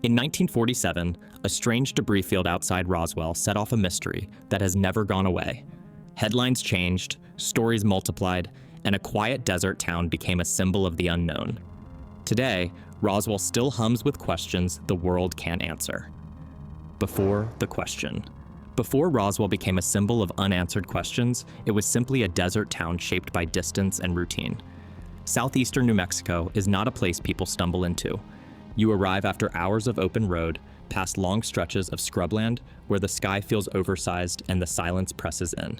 In 1947, a strange debris field outside Roswell set off a mystery that has never gone away. Headlines changed, stories multiplied, and a quiet desert town became a symbol of the unknown. Today, Roswell still hums with questions the world can't answer. Before the question. Before Roswell became a symbol of unanswered questions, it was simply a desert town shaped by distance and routine. Southeastern New Mexico is not a place people stumble into. You arrive after hours of open road, past long stretches of scrubland where the sky feels oversized and the silence presses in.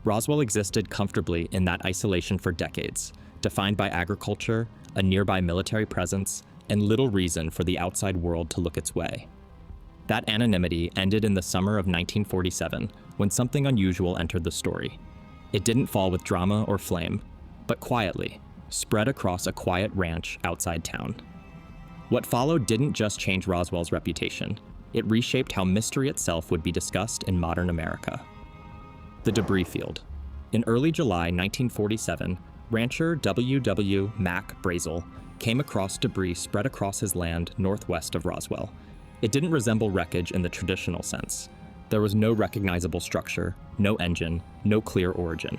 Roswell existed comfortably in that isolation for decades, defined by agriculture, a nearby military presence, and little reason for the outside world to look its way. That anonymity ended in the summer of 1947, when something unusual entered the story. It didn't fall with drama or flame, but quietly, spread across a quiet ranch outside town. What followed didn't just change Roswell's reputation, it reshaped how mystery itself would be discussed in modern America. The debris field. In early July 1947, rancher W. Mac Brazel came across debris spread across his land northwest of Roswell. It didn't resemble wreckage in the traditional sense. There was no recognizable structure, no engine, no clear origin.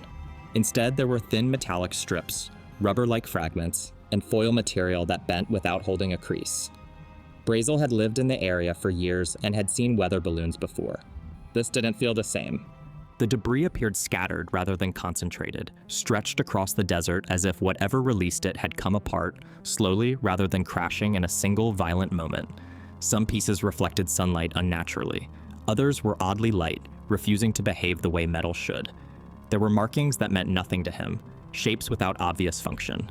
Instead, there were thin metallic strips, rubber-like fragments, and foil material that bent without holding a crease. Brazel had lived in the area for years and had seen weather balloons before. This didn't feel the same. The debris appeared scattered rather than concentrated, stretched across the desert as if whatever released it had come apart, slowly rather than crashing in a single violent moment. Some pieces reflected sunlight unnaturally. Others were oddly light, refusing to behave the way metal should. There were markings that meant nothing to him, shapes without obvious function.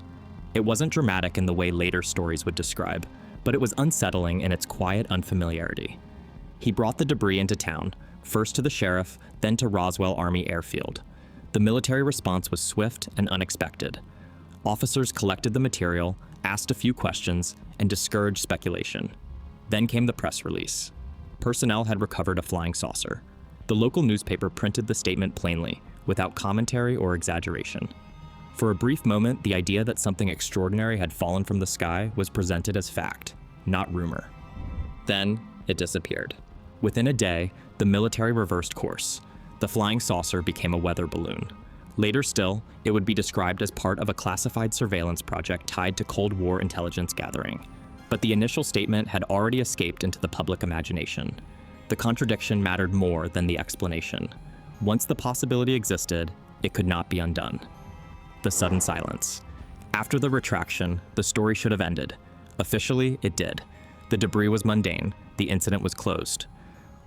It wasn't dramatic in the way later stories would describe, but it was unsettling in its quiet unfamiliarity. He brought the debris into town, first to the sheriff, then to Roswell Army Airfield. The military response was swift and unexpected. Officers collected the material, asked a few questions, and discouraged speculation. Then came the press release. Personnel had recovered a flying saucer. The local newspaper printed the statement plainly, without commentary or exaggeration. For a brief moment, the idea that something extraordinary had fallen from the sky was presented as fact, not rumor. Then, it disappeared. Within a day, the military reversed course. The flying saucer became a weather balloon. Later still, it would be described as part of a classified surveillance project tied to Cold War intelligence gathering. But the initial statement had already escaped into the public imagination. The contradiction mattered more than the explanation. Once the possibility existed, it could not be undone. The sudden silence. After the retraction, the story should have ended. Officially, it did. The debris was mundane. The incident was closed.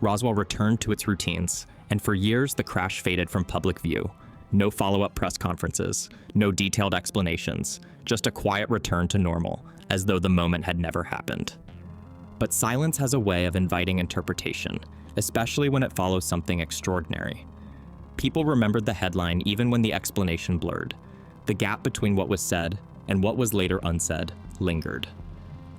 Roswell returned to its routines, and for years the crash faded from public view. No follow-up press conferences, no detailed explanations, just a quiet return to normal, as though the moment had never happened. But silence has a way of inviting interpretation, especially when it follows something extraordinary. People remembered the headline even when the explanation blurred. The gap between what was said and what was later unsaid lingered.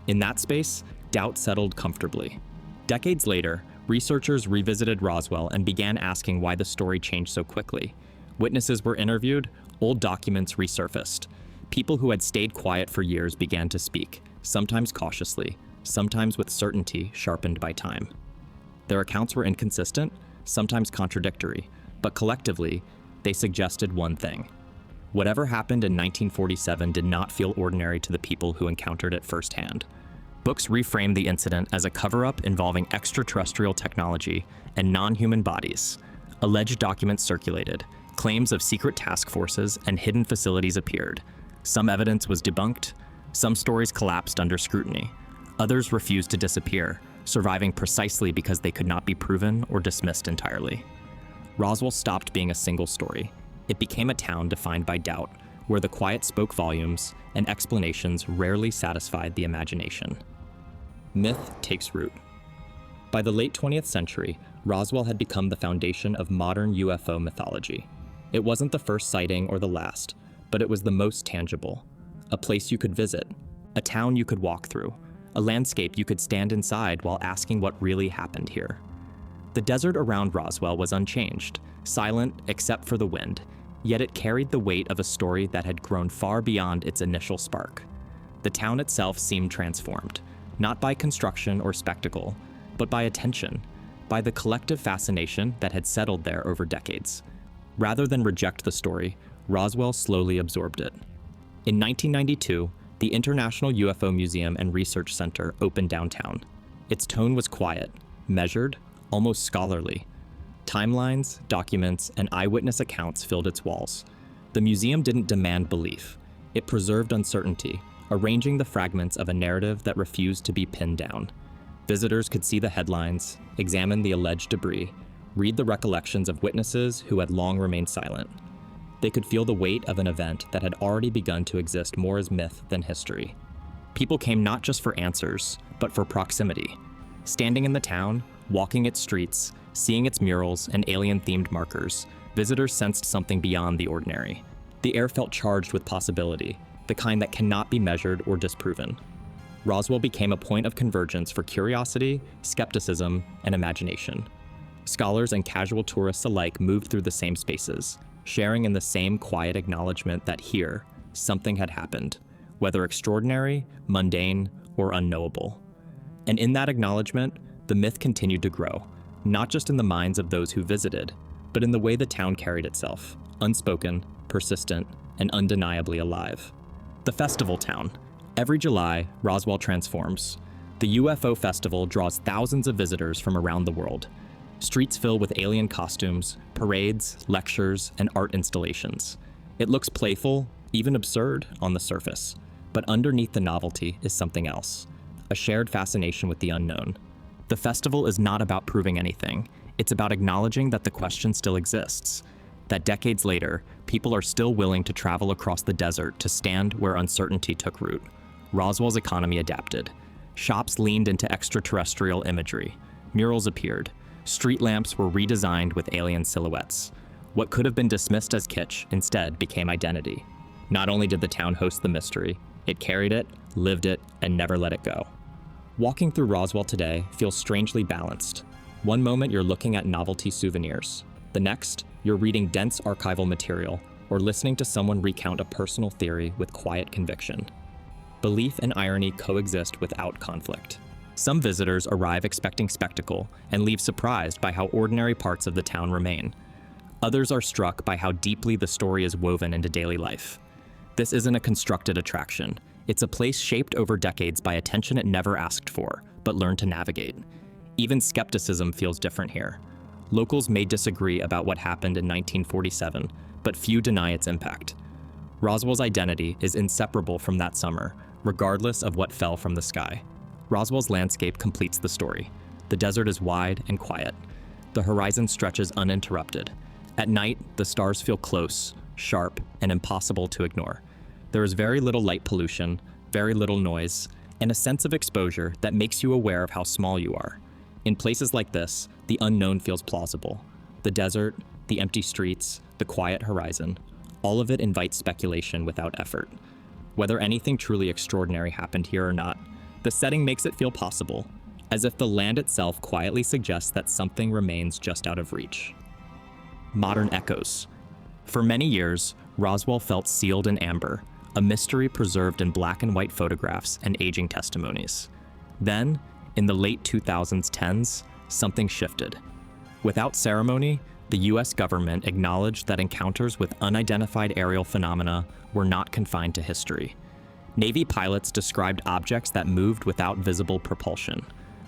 In that space, doubt settled comfortably. Decades later, researchers revisited Roswell and began asking why the story changed so quickly. Witnesses were interviewed, old documents resurfaced. People who had stayed quiet for years began to speak, sometimes cautiously, sometimes with certainty sharpened by time. Their accounts were inconsistent, sometimes contradictory, but collectively, they suggested one thing. Whatever happened in 1947 did not feel ordinary to the people who encountered it firsthand. Books reframed the incident as a cover-up involving extraterrestrial technology and non-human bodies. Alleged documents circulated, claims of secret task forces and hidden facilities appeared. Some evidence was debunked, some stories collapsed under scrutiny. Others refused to disappear, surviving precisely because they could not be proven or dismissed entirely. Roswell stopped being a single story. It became a town defined by doubt, where the quiet spoke volumes and explanations rarely satisfied the imagination. Myth takes root. By the late 20th century, Roswell had become the foundation of modern UFO mythology. It wasn't the first sighting or the last, but it was the most tangible. A place you could visit, a town you could walk through, a landscape you could stand inside while asking what really happened here. The desert around Roswell was unchanged, silent except for the wind, yet it carried the weight of a story that had grown far beyond its initial spark. The town itself seemed transformed. not by construction or spectacle, but by attention, by the collective fascination that had settled there over decades. Rather than reject the story, Roswell slowly absorbed it. In 1992, the International UFO Museum and Research Center opened downtown. Its tone was quiet, measured, almost scholarly. Timelines, documents, and eyewitness accounts filled its walls. The museum didn't demand belief. It preserved uncertainty, arranging the fragments of a narrative that refused to be pinned down. Visitors could see the headlines, examine the alleged debris, read the recollections of witnesses who had long remained silent. They could feel the weight of an event that had already begun to exist more as myth than history. People came not just for answers, but for proximity. Standing in the town, walking its streets, seeing its murals and alien-themed markers, visitors sensed something beyond the ordinary. The air felt charged with possibility, the kind that cannot be measured or disproven. Roswell became a point of convergence for curiosity, skepticism, and imagination. Scholars and casual tourists alike moved through the same spaces, sharing in the same quiet acknowledgement that here, something had happened, whether extraordinary, mundane, or unknowable. And in that acknowledgement, the myth continued to grow, not just in the minds of those who visited, but in the way the town carried itself, unspoken, persistent, and undeniably alive. The festival town. Every July, Roswell transforms. The UFO festival draws thousands of visitors from around the world. Streets fill with alien costumes, parades, lectures, and art installations. It looks playful, even absurd, on the surface, but underneath the novelty is something else, a shared fascination with the unknown. The festival is not about proving anything. It's about acknowledging that the question still exists, that decades later, people are still willing to travel across the desert to stand where uncertainty took root. Roswell's economy adapted. Shops leaned into extraterrestrial imagery. Murals appeared. Street lamps were redesigned with alien silhouettes. What could have been dismissed as kitsch instead became identity. Not only did the town host the mystery, it carried it, lived it, and never let it go. Walking through Roswell today feels strangely balanced. One moment you're looking at novelty souvenirs. The next, you're reading dense archival material or listening to someone recount a personal theory with quiet conviction. Belief and irony coexist without conflict. Some visitors arrive expecting spectacle and leave surprised by how ordinary parts of the town remain. Others are struck by how deeply the story is woven into daily life. This isn't a constructed attraction. It's a place shaped over decades by attention it never asked for, but learned to navigate. Even skepticism feels different here. Locals may disagree about what happened in 1947, but few deny its impact. Roswell's identity is inseparable from that summer, regardless of what fell from the sky. Roswell's landscape completes the story. The desert is wide and quiet. The horizon stretches uninterrupted. At night, the stars feel close, sharp, and impossible to ignore. There is very little light pollution, very little noise, and a sense of exposure that makes you aware of how small you are. In places like this, the unknown feels plausible. The desert, the empty streets, the quiet horizon, all of it invites speculation without effort. Whether anything truly extraordinary happened here or not, the setting makes it feel possible, as if the land itself quietly suggests that something remains just out of reach. Modern echoes. For many years, Roswell felt sealed in amber, a mystery preserved in black and white photographs and aging testimonies. Then, in the late 2010s, something shifted. Without ceremony, the US government acknowledged that encounters with unidentified aerial phenomena were not confined to history. Navy pilots described objects that moved without visible propulsion.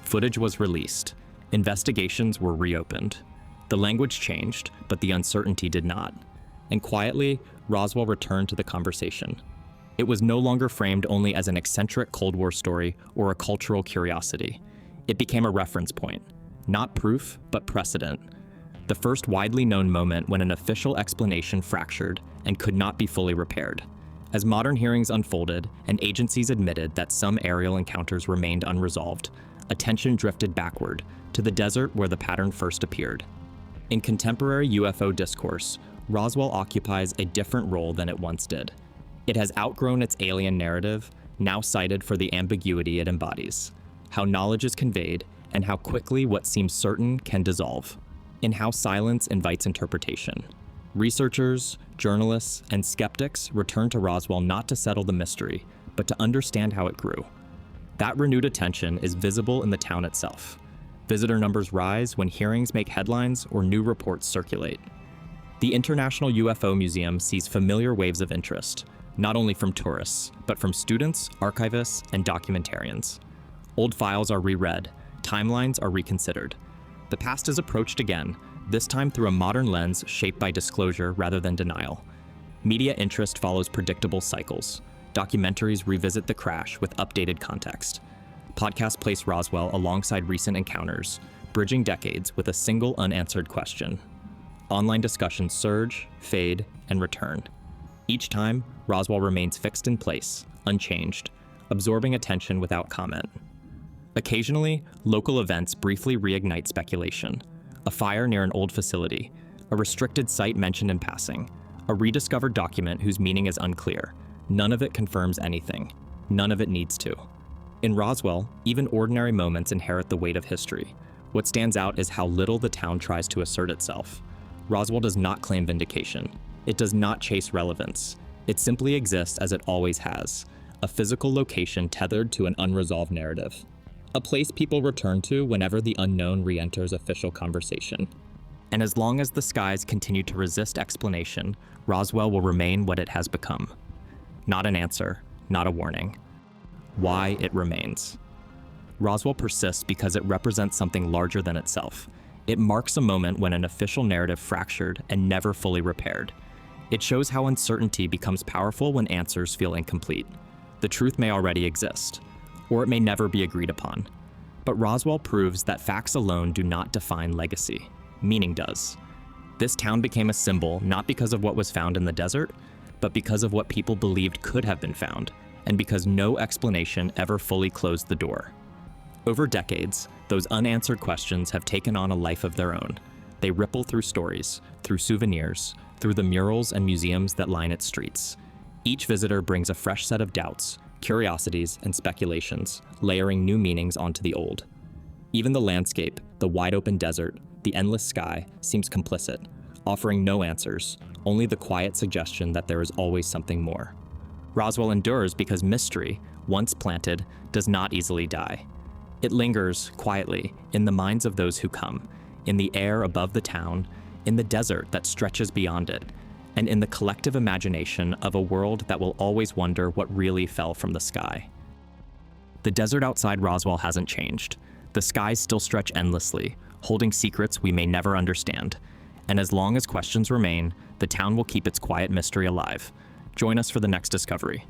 Footage was released. Investigations were reopened. The language changed, but the uncertainty did not. And quietly, Roswell returned to the conversation. It was no longer framed only as an eccentric Cold War story or a cultural curiosity. It became a reference point, not proof, but precedent. The first widely known moment when an official explanation fractured and could not be fully repaired. As modern hearings unfolded and agencies admitted that some aerial encounters remained unresolved, attention drifted backward to the desert where the pattern first appeared. In contemporary UFO discourse, Roswell occupies a different role than it once did. It has outgrown its alien narrative, now cited for the ambiguity it embodies, how knowledge is conveyed, and how quickly what seems certain can dissolve, in how silence invites interpretation. Researchers, journalists, and skeptics return to Roswell not to settle the mystery, but to understand how it grew. That renewed attention is visible in the town itself. Visitor numbers rise when hearings make headlines or new reports circulate. The International UFO Museum sees familiar waves of interest, not only from tourists, but from students, archivists, and documentarians. Old files are reread, timelines are reconsidered. The past is approached again, this time through a modern lens shaped by disclosure rather than denial. Media interest follows predictable cycles. Documentaries revisit the crash with updated context. Podcasts place Roswell alongside recent encounters, bridging decades with a single unanswered question. Online discussions surge, fade, and return. Each time, Roswell remains fixed in place, unchanged, absorbing attention without comment. Occasionally, local events briefly reignite speculation. A fire near an old facility, a restricted site mentioned in passing, a rediscovered document whose meaning is unclear. None of it confirms anything. None of it needs to. In Roswell, even ordinary moments inherit the weight of history. What stands out is how little the town tries to assert itself. Roswell does not claim vindication. It does not chase relevance. It simply exists as it always has, a physical location tethered to an unresolved narrative. A place people return to whenever the unknown re-enters official conversation. And as long as the skies continue to resist explanation, Roswell will remain what it has become. Not an answer, not a warning. Why it remains. Roswell persists because it represents something larger than itself. It marks a moment when an official narrative fractured and never fully repaired. It shows how uncertainty becomes powerful when answers feel incomplete. The truth may already exist, or it may never be agreed upon. But Roswell proves that facts alone do not define legacy. Meaning does. This town became a symbol not because of what was found in the desert, but because of what people believed could have been found, and because no explanation ever fully closed the door. Over decades, those unanswered questions have taken on a life of their own. They ripple through stories, through souvenirs, through the murals and museums that line its streets. Each visitor brings a fresh set of doubts, curiosities, and speculations, layering new meanings onto the old. Even the landscape, the wide-open desert, the endless sky, seems complicit, offering no answers, only the quiet suggestion that there is always something more. Roswell endures because mystery, once planted, does not easily die. It lingers, quietly, in the minds of those who come, in the air above the town, in the desert that stretches beyond it, and in the collective imagination of a world that will always wonder what really fell from the sky. The desert outside Roswell hasn't changed. The skies still stretch endlessly, holding secrets we may never understand. And as long as questions remain, the town will keep its quiet mystery alive. Join us for the next discovery.